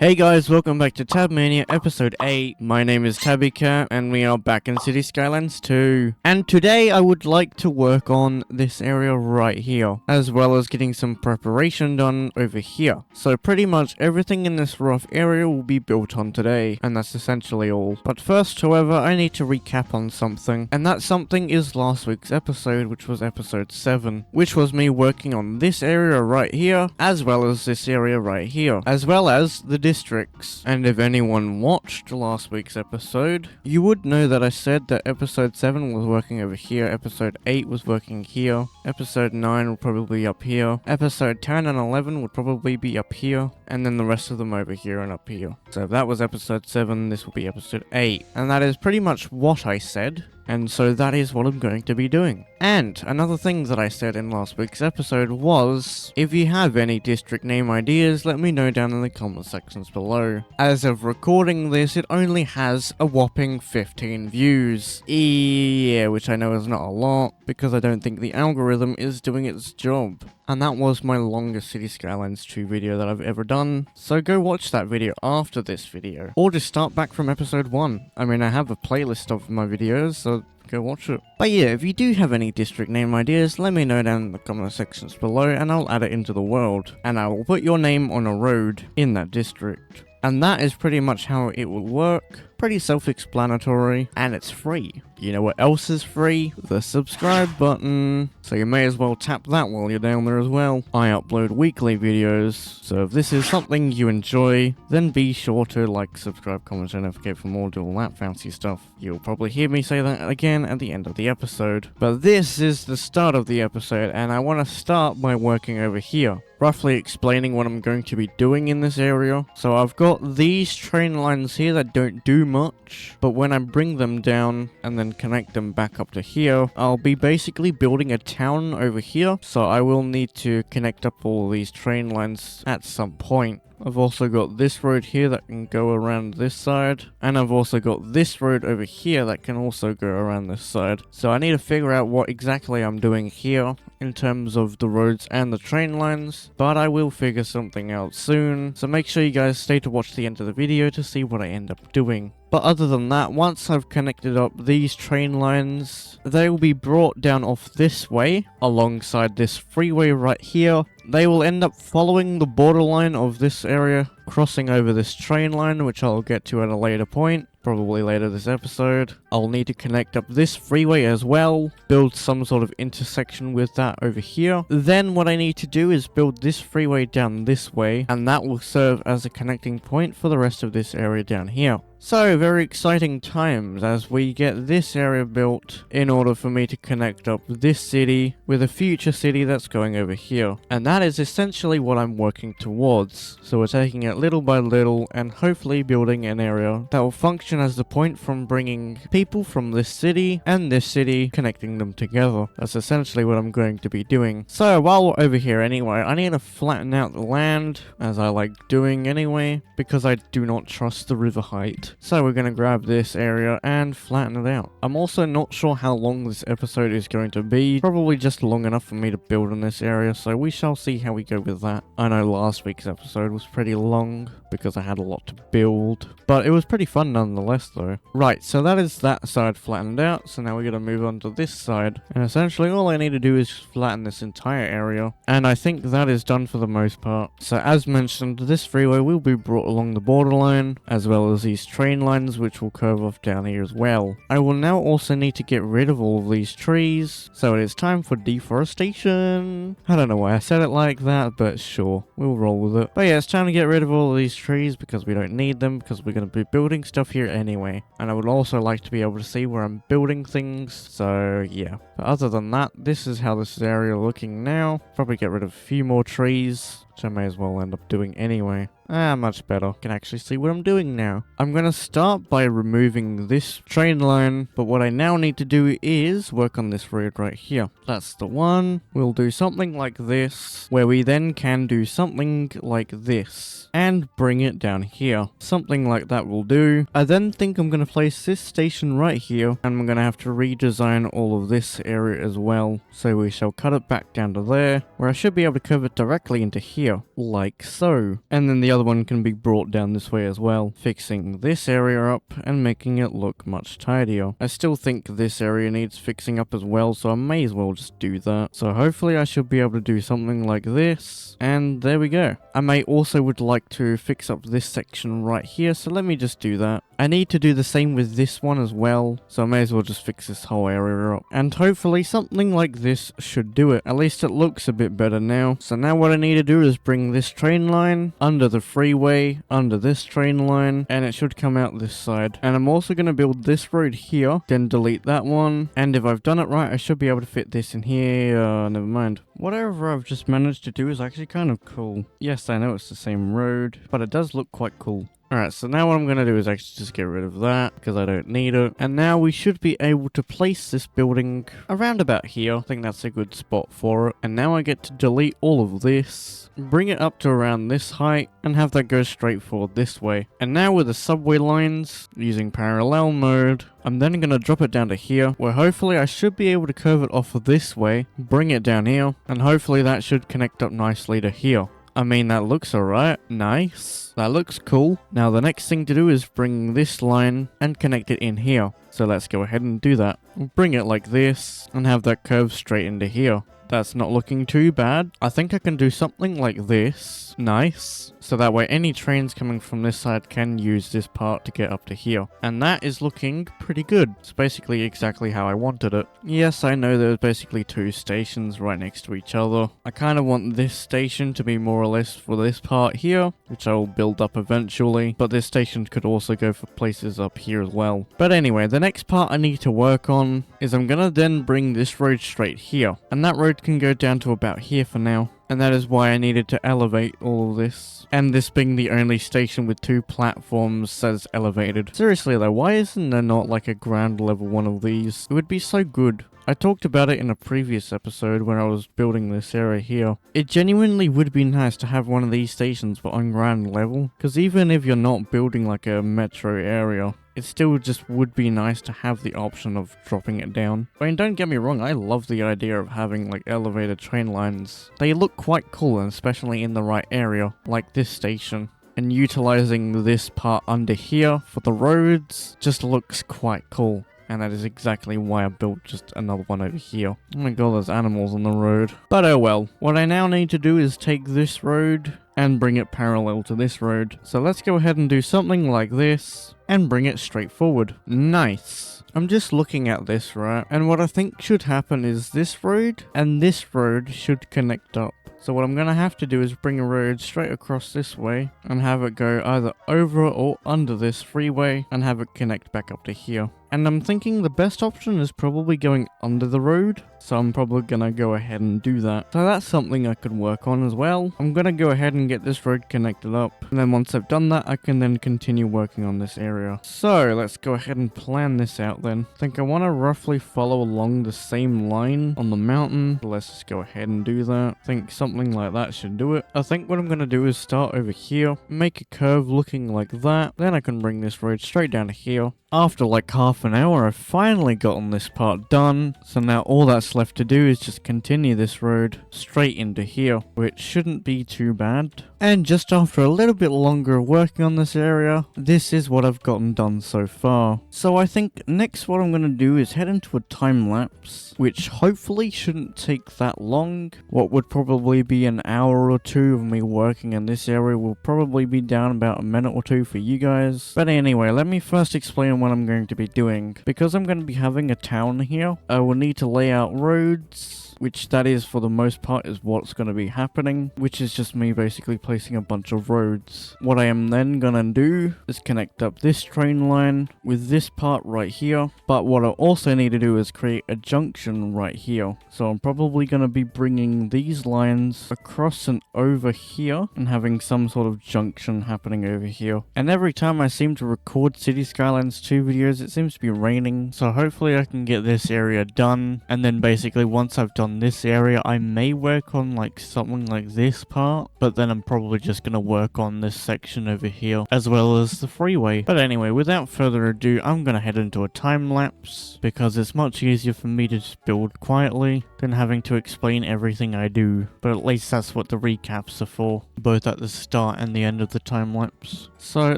Hey guys, welcome back to Tabmania episode 8. My name is Tabbycat and we are back in Cities Skylines 2. And today I would like to work on this area right here, as well as getting some preparation done over here. So pretty much everything in this rough area will be built on today, and that's essentially all. But first, however, I need to recap on something, and that something is last week's episode, which was episode 7, which was me working on this area right here, as well as this area right here, as well as the districts. And if anyone watched last week's episode, you would know that I said that episode 7 was working over here, episode 8 was working here, episode 9 will probably be up here, episode 10 and 11 would probably be up here, and then the rest of them over here and up here. So if that was episode 7, this will be episode 8. And that is pretty much what I said. And so that is what I'm going to be doing. And another thing that I said in last week's episode was, if you have any district name ideas, let me know down in the comment sections below. As of recording this, it only has a whopping 15 views. Yeah, which I know is not a lot, because I don't think the algorithm is doing its job. And that was my longest Cities Skylines 2 video that I've ever done, so go watch that video after this video. Or just start back from episode 1. I mean, I have a playlist of my videos, so go watch it. But yeah, if you do have any district name ideas, let me know down in the comment sections below and I'll add it into the world. And I will put your name on a road in that district. And that is pretty much how it will work. Pretty self-explanatory, and it's free. You know what else is free? The subscribe button. So you may as well tap that while you're down there as well. I upload weekly videos, so if this is something you enjoy, then be sure to like, subscribe, comment, and notificate for more, do all that fancy stuff. You'll probably hear me say that again at the end of the episode. But this is the start of the episode, and I want to start by working over here, roughly explaining what I'm going to be doing in this area. So I've got these train lines here that don't do much, but when I bring them down and then connect them back up to here, I'll be basically building a town over here, so I will need to connect up all these train lines at some point. I've also got this road here that can go around this side, and I've also got this road over here that can also go around this side. So I need to figure out what exactly I'm doing here in terms of the roads and the train lines, but I will figure something out soon, so make sure you guys stay to watch the end of the video to see what I end up doing. But other than that, once I've connected up these train lines, they will be brought down off this way, alongside this freeway right here. They will end up following the borderline of this area, crossing over this train line, which I'll get to at a later point, probably later this episode. I'll need to connect up this freeway as well, build some sort of intersection with that over here. Then what I need to do is build this freeway down this way, and that will serve as a connecting point for the rest of this area down here. So, very exciting times as we get this area built in order for me to connect up this city with a future city that's going over here. And that is essentially what I'm working towards. So we're taking it little by little and hopefully building an area that will function as the point from bringing people from this city and this city, connecting them together. That's essentially what I'm going to be doing. So while we're over here anyway, I need to flatten out the land, as I like doing anyway, because I do not trust the river height. So we're going to grab this area and flatten it out. I'm also not sure how long this episode is going to be. Probably just long enough for me to build in this area, so we shall see how we go with that. I know last week's episode was pretty long because I had a lot to build, but it was pretty fun nonetheless though. Right, so that is that side flattened out, so now we're going to move on to this side. And essentially all I need to do is flatten this entire area, and I think that is done for the most part. So as mentioned, this freeway will be brought along the borderline, as well as these train lines which will curve off down here as well. I will now also need to get rid of all of these trees, so it is time for deforestation. I don't know why I said it like that, but sure, we'll roll with it. But yeah, it's time to get rid of all of these trees because we don't need them, because we're going to be building stuff here anyway. And I would also like to be able to see where I'm building things, so yeah. But other than that, this is how this area looking now. Probably get rid of a few more trees, which I may as well end up doing anyway. Much better. Can actually see what I'm doing now. I'm going to start by removing this train line, but what I now need to do is work on this road right here. That's the one. We'll do something like this, where we then can do something like this, and bring it down here. Something like that will do. I then think I'm going to place this station right here, and I'm going to have to redesign all of this area as well. So we shall cut it back down to there, where I should be able to curve it directly into here. here, like so. And then the other one can be brought down this way as well, fixing this area up and making it look much tidier. I still think this area needs fixing up as well, so I may as well just do that. So hopefully I should be able to do something like this, and there we go. I may also would like to fix up this section right here, so let me just do that. I need to do the same with this one as well, so I may as well just fix this whole area up. And hopefully something like this should do it. At least it looks a bit better now. So now what I need to do is bring this train line under the freeway, under this train line, and it should come out this side. And I'm also going to build this road here, then delete that one. And if I've done it right, I should be able to fit this in here. Never mind. Whatever I've just managed to do is actually kind of cool. Yes, I know it's the same road, but it does look quite cool. Alright, so now what I'm going to do is actually just get rid of that, because I don't need it. And now we should be able to place this building around about here. I think that's a good spot for it. And now I get to delete all of this, bring it up to around this height, and have that go straight forward this way. And now with the subway lines, using parallel mode, I'm then going to drop it down to here, where hopefully I should be able to curve it off of this way, bring it down here, and hopefully that should connect up nicely to here. I mean, that looks alright. Nice. That looks cool. Now the next thing to do is bring this line and connect it in here. So let's go ahead and do that. Bring it like this and have that curve straight into here. That's not looking too bad. I think I can do something like this. Nice. So that way any trains coming from this side can use this part to get up to here. And that is looking pretty good. It's basically exactly how I wanted it. Yes, I know there's basically two stations right next to each other. I kind of want this station to be more or less for this part here, which I will build up eventually. But this station could also go for places up here as well. But anyway, the next part I need to work on is I'm gonna then bring this road straight here. And that road can go down to about here for now. And that is why I needed to elevate all of this. And this being the only station with two platforms says elevated. Seriously though, why isn't there not like a ground level one of these? It would be so good. I talked about it in a previous episode when I was building this area here. It genuinely would be nice to have one of these stations but on ground level. Because even if you're not building like a metro area, it still just would be nice to have the option of dropping it down. I mean, don't get me wrong, I love the idea of having like elevated train lines. They look quite cool, and especially in the right area, like this station. And utilizing this part under here for the roads just looks quite cool. And that is exactly why I built just another one over here. Oh my god, there's animals on the road. But oh well. What I now need to do is take this road and bring it parallel to this road. So let's go ahead and do something like this and bring it straight forward. Nice. I'm just looking at this, right? And what I think should happen is this road and this road should connect up. So what I'm going to have to do is bring a road straight across this way and have it go either over or under this freeway and have it connect back up to here. And I'm thinking the best option is probably going under the road. So I'm probably going to go ahead and do that. So that's something I could work on as well. I'm going to go ahead and get this road connected up. And then once I've done that, I can then continue working on this area. So let's go ahead and plan this out then. I think I want to roughly follow along the same line on the mountain. Let's just go ahead and do that. I think something like that should do it. I think what I'm going to do is start over here, make a curve looking like that. Then I can bring this road straight down to here. After like half an hour, I've finally gotten this part done. So now all that's left to do is just continue this road straight into here, which shouldn't be too bad. And just after a little bit longer working on this area, this is what I've gotten done so far. So I think next what I'm going to do is head into a time lapse, which hopefully shouldn't take that long. What would probably be an hour or two of me working in this area will probably be down about a minute or two for you guys. But anyway, let me first explain what I'm going to be doing. Because I'm going to be having a town here, I will need to lay out roads, which that is for the most part is what's going to be happening, which is just me basically placing a bunch of roads. What I am then going to do is connect up this train line with this part right here, but what I also need to do is create a junction right here. So I'm probably going to be bringing these lines across and over here and having some sort of junction happening over here. And every time I seem to record Cities Skylines 2 videos, it seems to be raining, so hopefully I can get this area done, and then basically once I've done on this area. I may work on like something like this part, but then I'm probably just gonna work on this section over here as well as the freeway. But anyway, without further ado, I'm gonna head into a time lapse because it's much easier for me to just build quietly than having to explain everything I do. But at least that's what the recaps are for, both at the start and the end of the time lapse. So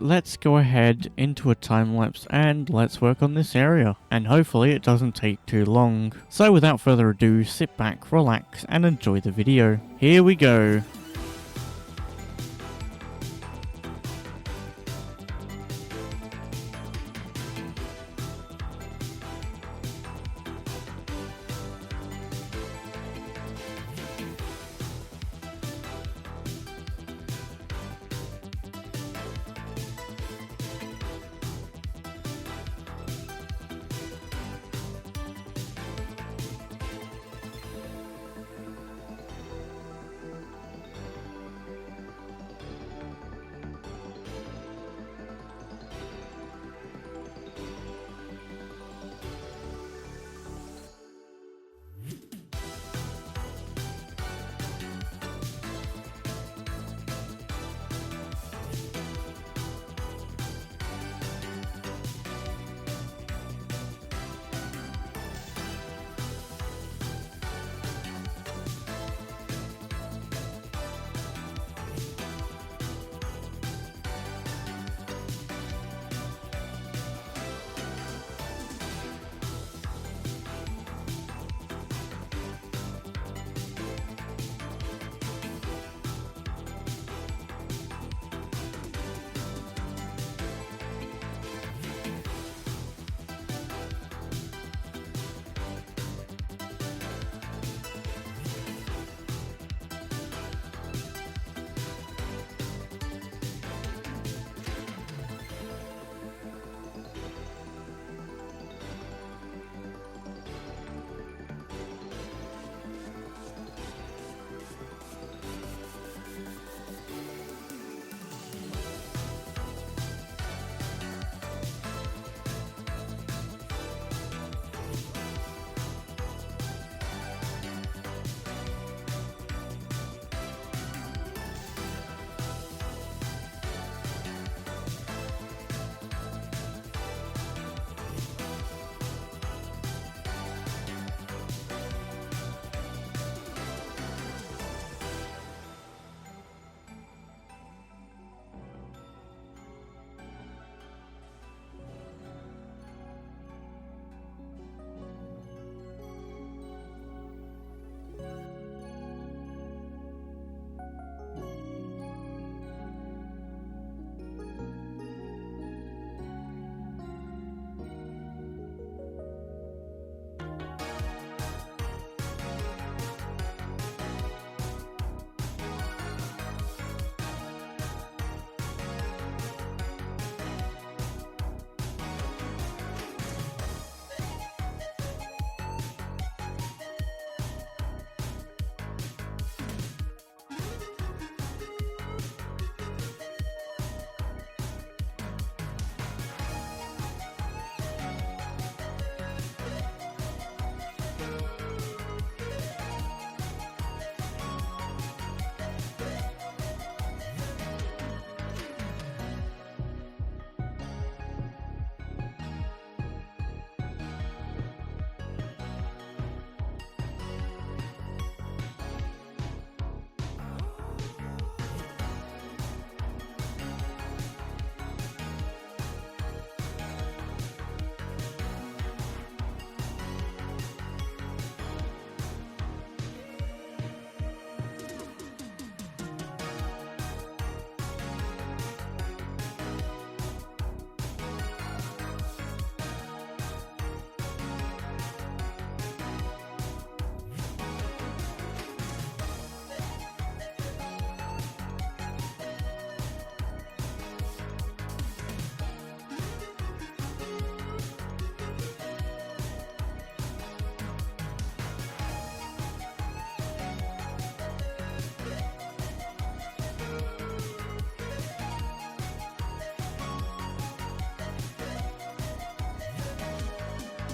let's go ahead into a time lapse and let's work on this area. And hopefully it doesn't take too long. So without further ado, sit back, relax, and enjoy the video. Here we go.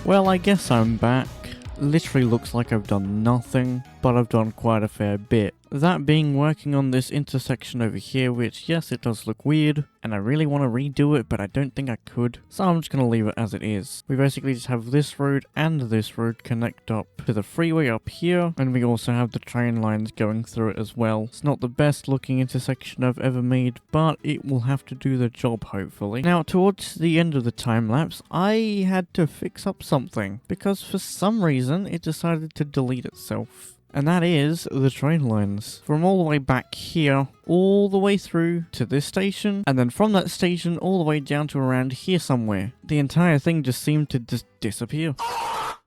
Well, I guess I'm back. literally looks like I've done nothing, but I've done quite a fair bit. That being working on this intersection over here, which yes, it does look weird, and I really want to redo it, but I don't think I could, so I'm just going to leave it as it is. We basically just have this road and this road connect up to the freeway up here, and we also have the train lines going through it as well. It's not the best looking intersection I've ever made, but it will have to do the job hopefully. Now towards the end of the time lapse, I had to fix up something, because for some reason it decided to delete itself. And that is the train lines. From all the way back here, all the way through to this station, and then from that station all the way down to around here somewhere. The entire thing just seemed to just disappear.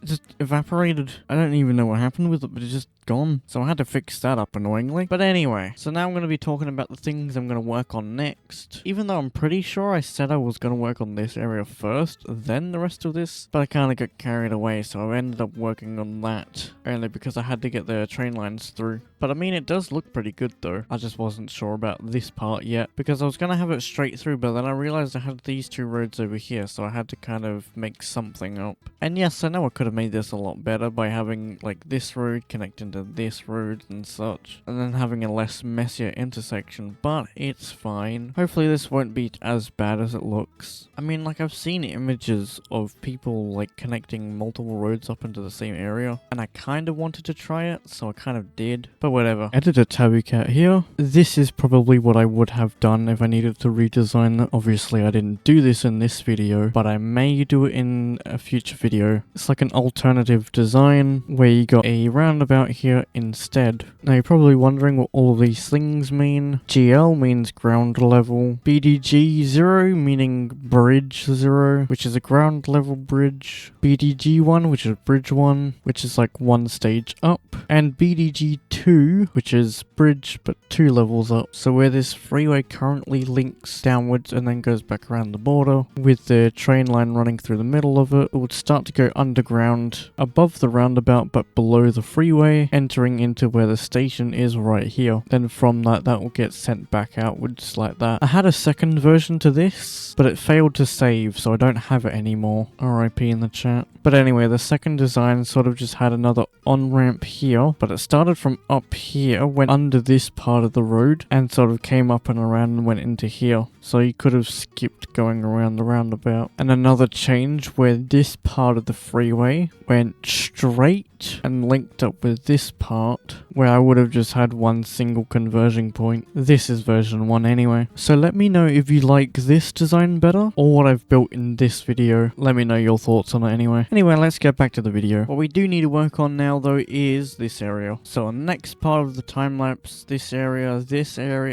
It just evaporated. I don't even know what happened with it, but it's just gone. So I had to fix that up annoyingly. But anyway, so now I'm going to be talking about the things I'm going to work on next. Even though I'm pretty sure I said I was going to work on this area first, then the rest of this, but I kind of got carried away, so I ended up working on that. Only because I had to get the train lines through. But I mean, it does look pretty good though. I just wasn't sure about this part yet, because I was going to have it straight through, but then I realized I had these two roads over here, so I had to kind of make something up. And yes, I know I could have made this a lot better by having like this road connecting to this road and such, and then having a less messier intersection, but it's fine. Hopefully this won't be as bad as it looks. I mean, like, I've seen images of people like connecting multiple roads up into the same area, and I kind of wanted to try it, so I kind of did, but whatever. Editor Tabbycat here. This is probably what I would have done if I needed to redesign it. Obviously I didn't do this in this video, but I may do it in a future video. It's like an alternative design where you got a roundabout here instead. Now you're probably wondering what all of these things mean. GL means ground level. BDG 0 meaning bridge 0, which is a ground level bridge. BDG 1, which is bridge 1, which is like one stage up. And BDG 2, which is bridge but 2 levels up. So where this freeway currently links downwards and then goes back around the border, with the train line running through the middle of it, it would start to go underground above the roundabout but below the freeway, entering into where the station is right here. Then from that will get sent back outwards like that. I had a second version to this, but it failed to save, so I don't have it anymore. RIP in the chat. But anyway, the second design sort of just had another on-ramp here, but it started from up here, went under this part of the road, and sort of came up and around and went into here. So you could have skipped going around the roundabout. And another change where this part of the freeway went straight and linked up with this part, where I would have just had one single conversion point. This is version 1 anyway. So let me know if you like this design better, or what I've built in this video. Let me know your thoughts on it anyway. Anyway, let's get back to the video. What we do need to work on now though is this area. So on the next part of the time lapse, this area,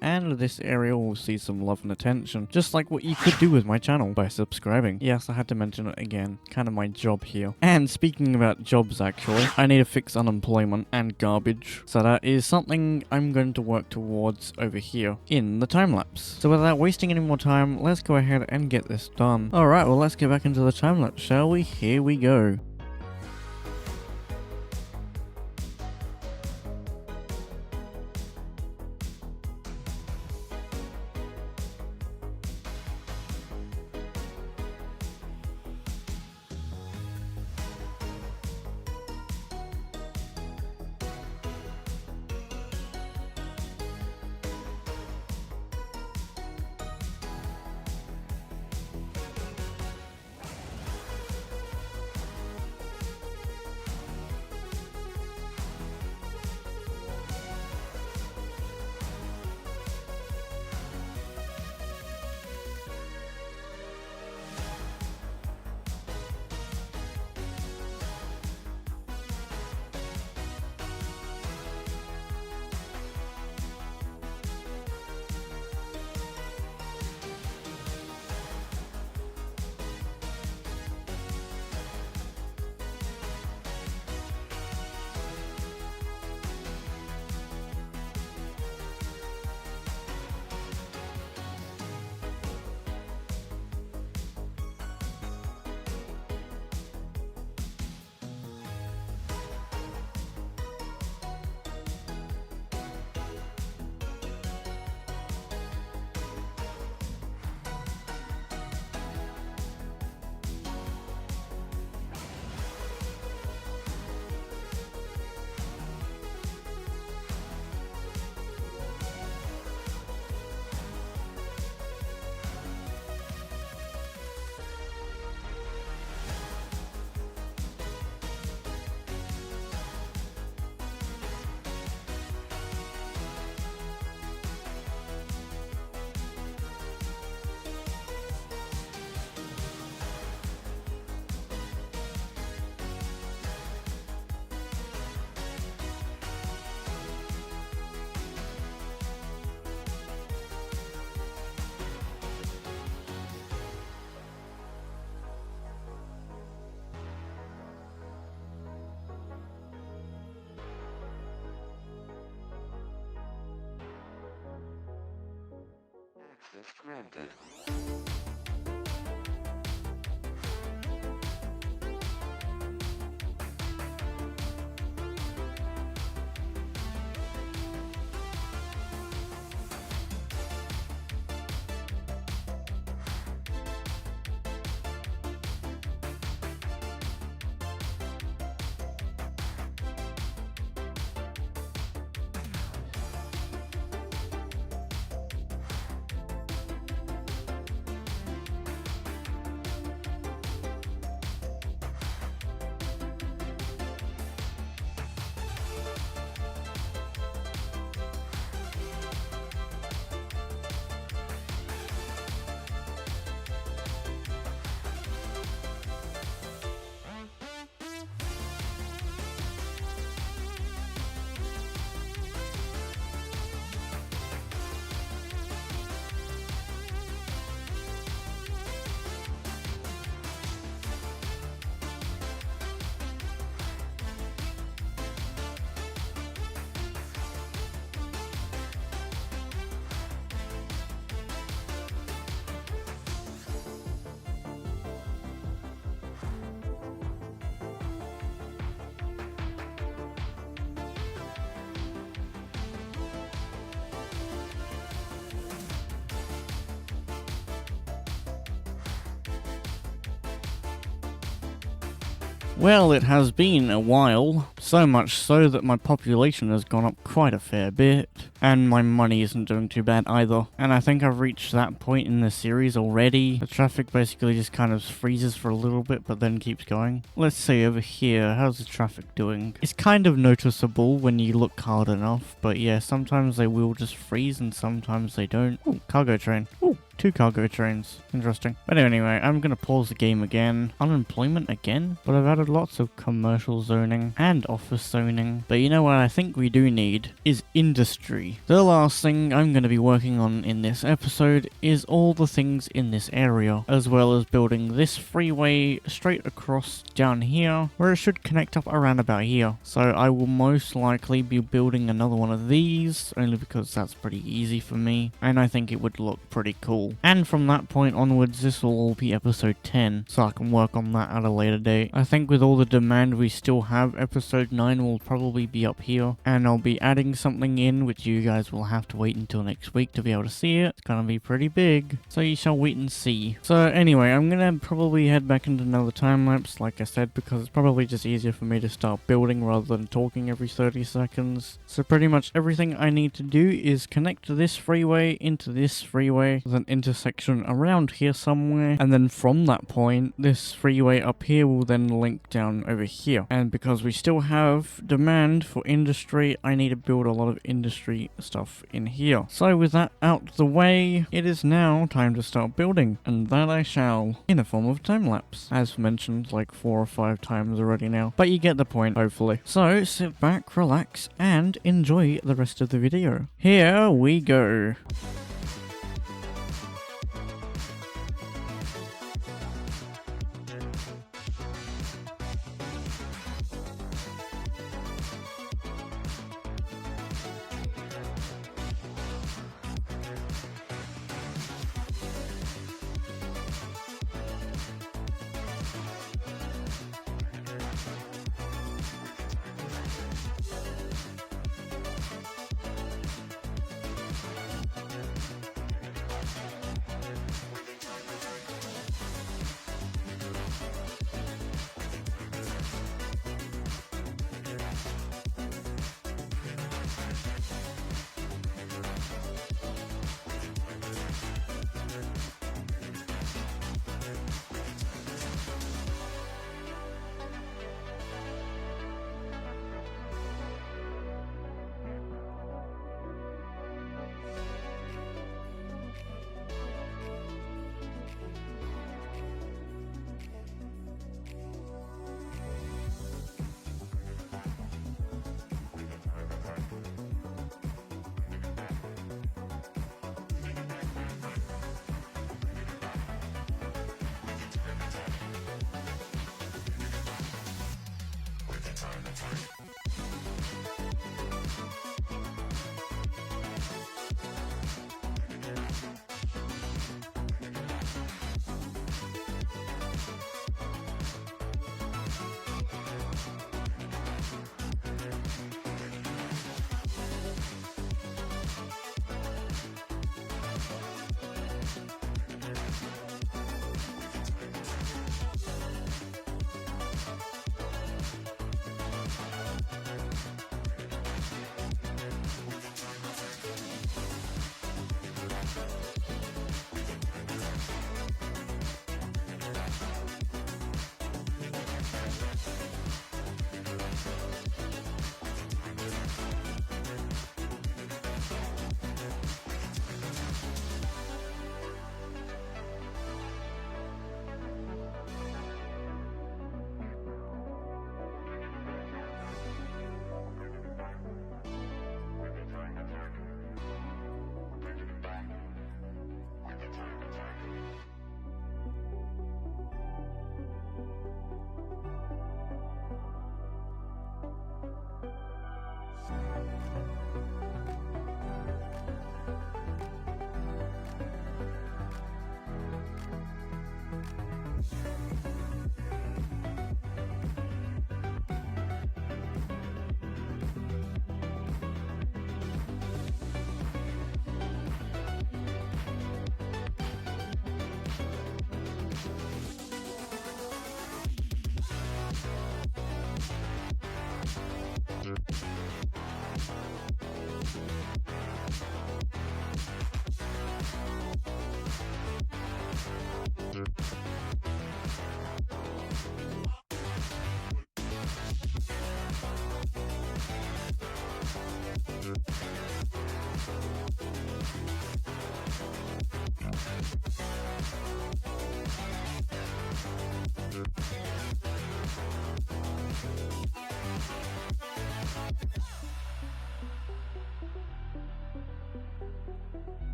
and this area will see some love and attention. Just like what you could do with my channel by subscribing. Yes, I had to mention it again. Kind of my job here. And speaking about jobs actually, I need to fix unemployment and garbage. So that is something I'm going to work towards over here in the time lapse. So without wasting any more time, let's go ahead and get this done. Alright, well let's get back into the time lapse, shall we? Here we go. Well, it has been a while, so much so that my population has gone up quite a fair bit, and my money isn't doing too bad either. And I think I've reached that point in the series already. The traffic basically just kind of freezes for a little bit, but then keeps going. Let's see over here, how's the traffic doing? It's kind of noticeable when you look hard enough, but yeah, sometimes they will just freeze and sometimes they don't. Ooh, cargo train. Ooh. 2 cargo trains. Interesting. But anyway, I'm gonna pause the game again. Unemployment again? But I've added lots of commercial zoning and office zoning. But you know what I think we do need is industry. The last thing I'm gonna be working on in this episode is all the things in this area, as well as building this freeway straight across down here, where it should connect up around about here. So I will most likely be building another one of these, only because that's pretty easy for me, and I think it would look pretty cool. And from that point onwards, this will all be episode 10, so I can work on that at a later date. I think with all the demand we still have, episode 9 will probably be up here, and I'll be adding something in which you guys will have to wait until next week to be able to see it. It's gonna be pretty big, so you shall wait and see. So anyway, I'm gonna probably head back into another time lapse, like I said, because it's probably just easier for me to start building rather than talking every 30 seconds. So pretty much everything I need to do is connect this freeway into this freeway, then intersection around here somewhere, and then from that point this freeway up here will then link down over here. And because we still have demand for industry, I need to build a lot of industry stuff in here. So with that out the way, it is now time to start building, and that I shall, in a form of time lapse, as mentioned like 4 or 5 times already now, but you get the point hopefully. So sit back, relax, and enjoy the rest of the video. Here we go.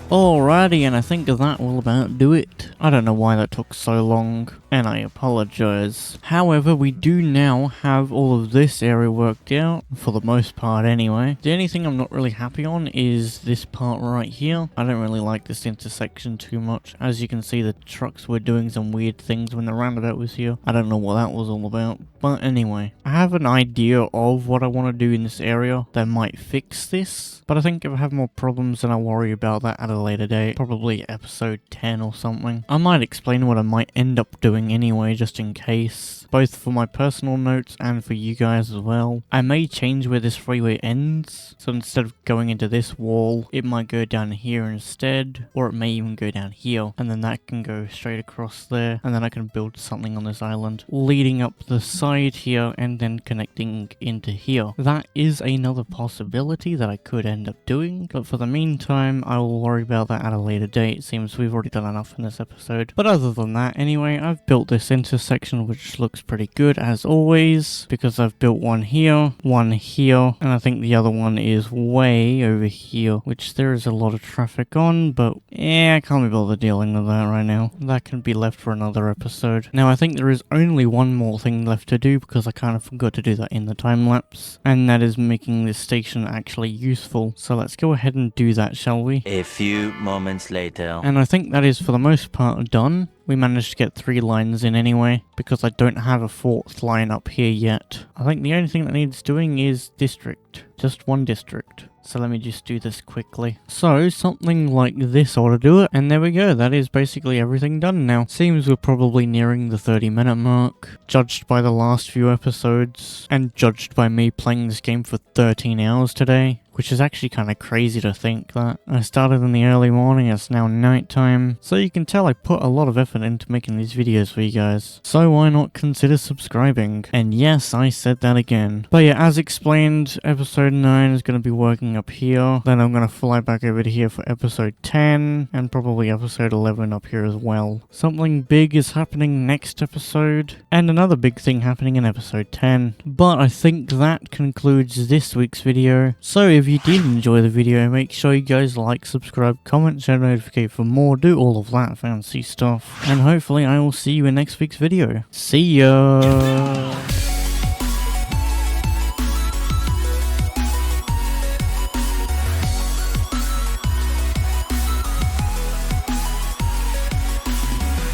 Alrighty, and I think that will about do it. I don't know why that took so long, and I apologise. However, we do now have all of this area worked out, for the most part anyway. The only thing I'm not really happy on is this part right here. I don't really like this intersection too much. As you can see, the trucks were doing some weird things when the roundabout was here. I don't know what that was all about, but anyway. I have an idea of what I want to do in this area that might fix this, but I think if I have more problems then I'll worry about that at a later date. Probably episode 10 or something. I might explain what I might end up doing anyway, just in case. Both for my personal notes and for you guys as well. I may change where this freeway ends, so instead of going into this wall, it might go down here instead, or it may even go down here, and then that can go straight across there, and then I can build something on this island, leading up the side here, and then connecting into here. That is another possibility that I could end up doing, but for the meantime, I will worry about that at a later date. Seems we've already done enough in this episode. But other than that, anyway, I've built this intersection, which looks pretty good as always, because I've built one here, and I think the other one is way over here, which there is a lot of traffic on, but yeah, I can't be bothered dealing with that right now. That can be left for another episode. Now, I think there is only one more thing left to do, because I kind of forgot to do that in the time lapse, and that is making this station actually useful. So let's go ahead and do that, shall we? A few moments later. And I think that is for the most part done. We managed to get 3 lines in anyway, because I don't have a 4th line up here yet. I think the only thing that needs doing is district. Just one district. So let me just do this quickly. So something like this ought to do it. And there we go. That is basically everything done now. Seems we're probably nearing the 30-minute mark. Judged by the last few episodes. And judged by me playing this game for 13 hours today. Which is actually kind of crazy to think that. I started in the early morning, it's now nighttime. So you can tell I put a lot of effort into making these videos for you guys. So why not consider subscribing? And yes, I said that again. But yeah, as explained, episode 9 is going to be working up here. Then I'm going to fly back over to here for episode 10. And probably episode 11 up here as well. Something big is happening next episode. And another big thing happening in episode 10. But I think that concludes this week's video. So if you did enjoy the video, make sure you guys like, subscribe, comment, share, notificate for more, do all of that fancy stuff, and hopefully I will see you in next week's video. See ya!